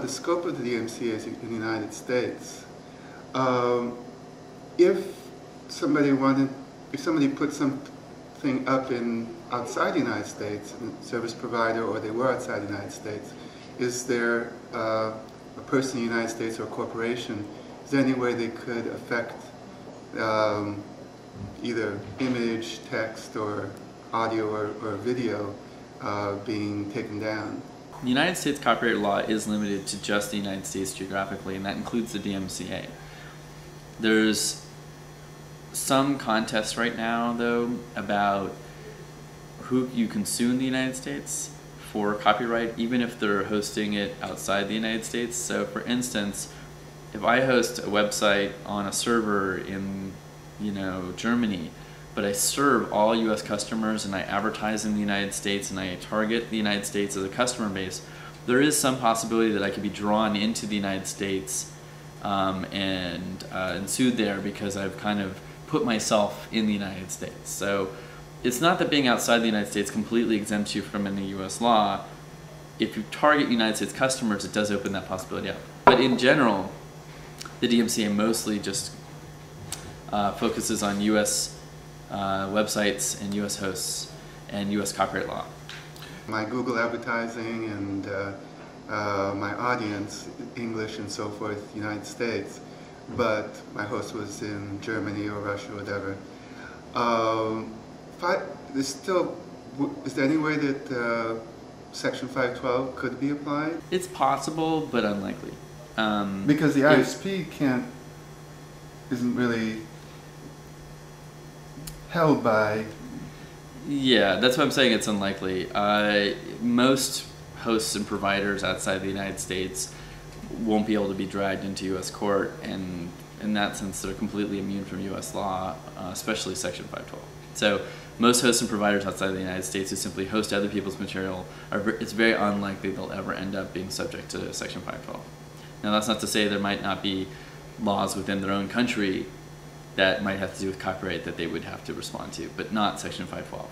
The scope of the DMCA is in the United States. If somebody put something up outside the United States, a service provider, or they were outside the United States, is there a person in the United States or a corporation, is there any way they could affect either image, text, or audio or video being taken down? The United States copyright law is limited to just the United States geographically, and that includes the DMCA. There's some contest right now, though, about who you can sue in the United States for copyright, even if they're hosting it outside the United States. So, for instance, if I host a website on a server in, Germany, but I serve all U.S. customers and I advertise in the United States and I target the United States as a customer base, there is some possibility that I could be drawn into the United States and sued there because I've kind of put myself in the United States. So it's not that being outside the United States completely exempts you from any U.S. law. If you target United States customers, it does open that possibility up. But in general, the DMCA mostly just focuses on U.S. Websites and U.S. hosts and U.S. copyright law. My Google advertising and my audience, English and so forth, United States, but my host was in Germany or Russia or whatever. Is there any way that Section 512 could be applied? It's possible, but unlikely. Because the ISP isn't really held by... Yeah, that's what I'm saying, it's unlikely. Most hosts and providers outside the United States won't be able to be dragged into U.S. court, and in that sense they're completely immune from U.S. law, especially Section 512. So most hosts and providers outside the United States who simply host other people's material, it's very unlikely they'll ever end up being subject to Section 512. Now that's not to say there might not be laws within their own country that might have to do with copyright that they would have to respond to, but not Section 512.